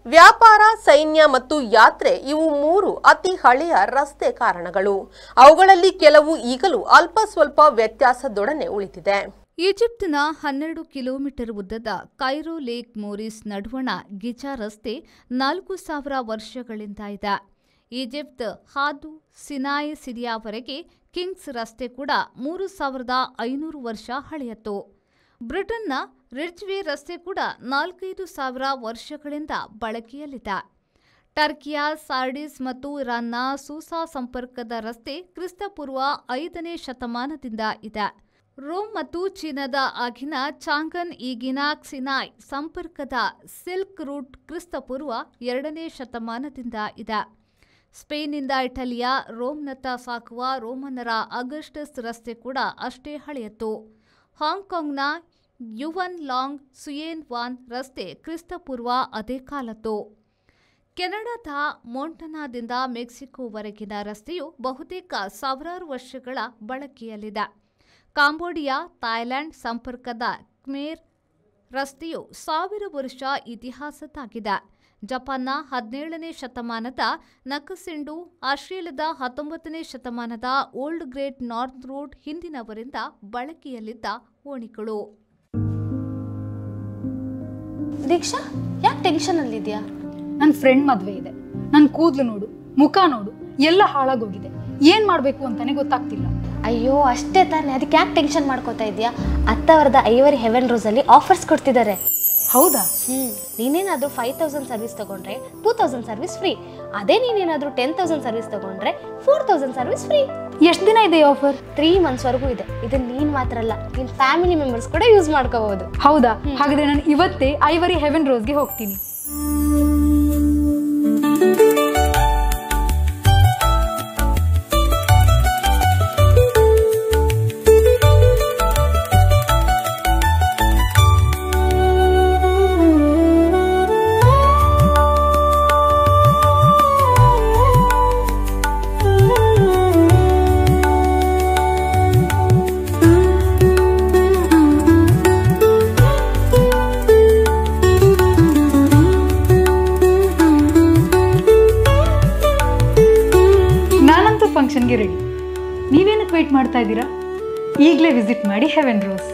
ವ್ಯಾಪಾರ, ಸೈನ್ಯ ಮತ್ತು ಯಾತ್ರೆ ಇವು 3 ಅತಿ ಹಳೆಯ ರಸ್ತೆ ಕಾರಣಗಳು. ಅವುಗಳಲ್ಲಿ ಕೆಲವು ಈಗಲೂ ಅಲ್ಪ ಸ್ವಲ್ಪ ವ್ಯತ್ಯಾಸದೊಡನೆ ಉಳಿದಿದೆ. ಈಜಿಪ್ಟ್ನ 12 ಕಿಲೋಮೀಟರ್ ಉದ್ದದ ಕೈರೋ ಲೇಕ್ ಮೋರಿಸ್ ನಡುವಣ ಗಿಜಾ ರಸ್ತೆ 4000 ವರ್ಷಗಳಿಂದ ಇದೆ. ಈಜಿಪ್ಟ್ ಹಾದು ಸಿನಾಯ್ ಸಿರಿಯಾವರೆಗೆ ಕಿಂಗ್ಸ್ ರಸ್ತೆ ಕೂಡ 3500 ವರ್ಷ ಹಳೆಯತ್ತು. ಬ್ರಿಟನ್ನ ರಿಡ್ಜ್ವೇ ರಸ್ತೆ ಕೂಡ 4-5 ಸಾವಿರ ವರ್ಷಗಳಿಂದ ಬಳಕೆಯಲ್ಲಿದೆ. ಟರ್ಕಿಯ ಸಾರ್ಡಿಸ್ ಮತ್ತು ಇರಾನ್ನ ಸೂಸಾ ಸಂಪರ್ಕದ ರಸ್ತೆ ಕ್ರಿಸ್ತಪೂರ್ವ 5ನೇ ಶತಮಾನದಿಂದ ಇದೆ. ರೋಮ್ ಮತ್ತು ಚೀನಾದ ಆಗಿನ ಚಾಂಗನ್ ಈಗಿನ ಕ್ಸಿನಾಯ್ ಸಂಪರ್ಕದ ಸಿಲ್ಕ್ ರೂಟ್ ಕ್ರಿಸ್ತಪೂರ್ವ 2ನೇ ಶತಮಾನದಿಂದ ಇದೆ. ಸ್ಪೇನ್ನಿಂದ ಇಟಲಿಯ ರೋಮ್ನತ್ತ ಸಾಗುವ ರೋಮನ್ನರ ಅಗಸ್ಟಸ್ ರಸ್ತೆ ಕೂಡ ಅಷ್ಟೇ ಹಳೆಯತ್ತು. ಹಾಂಗ್ಕಾಂಗ್ನ ಯುವನ್ ಲಾಂಗ್ ಸುಯೇನ್ ವಾನ್ ರಸ್ತೆ ಕ್ರಿಸ್ತಪೂರ್ವ ಅದೇ ಕಾಲದ್ದು. ಕೆನಡಾದ ಮೊಂಟನಾದಿಂದ ಮೆಕ್ಸಿಕೋವರೆಗಿನ ರಸ್ತೆಯು ಬಹುತೇಕ ಸಾವಿರಾರು ವರ್ಷಗಳ ಬಳಕೆಯಲ್ಲಿದೆ. ಕಾಂಬೋಡಿಯಾ ಥಾಯ್ಲೆಂಡ್ ಸಂಪರ್ಕದ ಖಮೇರ್ ರಸ್ತೆಯು 1000 ವರ್ಷ ಇತಿಹಾಸದ್ದಾಗಿದೆ. ಜಪಾನ್ನ 17ನೇ ಶತಮಾನದ ನಕಸಿಂಡು, ಆಸ್ಟ್ರೇಲಿಯಾದ 19ನೇ ಶತಮಾನದ ಓಲ್ಡ್ ಗ್ರೇಟ್ ನಾರ್ತ್ ರೋಡ್ ಹಿಂದಿನವರಿಂದ ಬಳಕೆಯಲ್ಲಿದ್ದ ಓಣಿಗಳು. ದೀಕ್ಷಾ, ಯಾಕೆ ಟೆನ್ಷನ್ ಅಲ್ಲಿದ್ಯಾ? ನನ್ನ ಫ್ರೆಂಡ್ ಮದುವೆ ಇದೆ. ನನ್ನ ಕೂದಲು ನೋಡು, ಮುಖ ನೋಡು, ಎಲ್ಲ ಹಾಳಾಗೋಗಿದೆ. ಏನ್ ಮಾಡ್ಬೇಕು ಅಂತಾನೆ ಗೊತ್ತಾಗ್ತಿಲ್ಲ. ಅಯ್ಯೋ ಅಷ್ಟೇ ತಾನೆ, ಅದಕ್ಕೆ ಯಾಕೆ ಟೆನ್ಷನ್ ಮಾಡ್ಕೋತಾ ಇದೆಯಾ? ಅತ್ತವರದ ಐವರಿ ಹೆವೆನ್ ರೋಸ್ ಅಲ್ಲಿ ಆಫರ್ಸ್ ಕೊಡ್ತಿದ್ದಾರೆ. ಹೌದಾ? ನೀನೇನಾದ್ರೂ 5000 ಸರ್ವಿಸ್ ತಗೊಂಡ್ರೆ 2000 ಸರ್ವಿಸ್ ಫ್ರೀ. ಅದೇ ನೀನೇನಾದ್ರೂ 10,000 ಸರ್ವಿಸ್ ತಗೊಂಡ್ರೆ 4000 ಸರ್ವಿಸ್ ಫ್ರೀ. ಎಷ್ಟು ದಿನ ಇದೆ ಆಫರ್? 3 months ವರೆಗೂ ಇದೆ. ಇದನ್ನ ನೀನ್ ಮಾತ್ರ ಅಲ್ಲ, ನಿನ್ ಫ್ಯಾಮಿಲಿ ಮೆಂಬರ್ಸ್ ಕೂಡ ಯೂಸ್ ಮಾಡ್ಕೋಬಹುದು. ಹೌದಾ? ಹಾಗಾದ್ರೆ ನಾನು ಇವತ್ತೇ ಐವರಿ ಹೆವೆನ್ ರೋಸ್ಗೆ ಹೋಗ್ತೀನಿ. ಫಂಕ್ಷನ್ಗೆ ರೆಡಿ. ನೀವೇನಕ್ಕೆ ವೇಟ್ ಮಾಡ್ತಾ ಇದ್ದೀರಾ? ಈಗಲೇ ವಿಸಿಟ್ ಮಾಡಿ ಹೆವೆನ್ ರೋಸ್.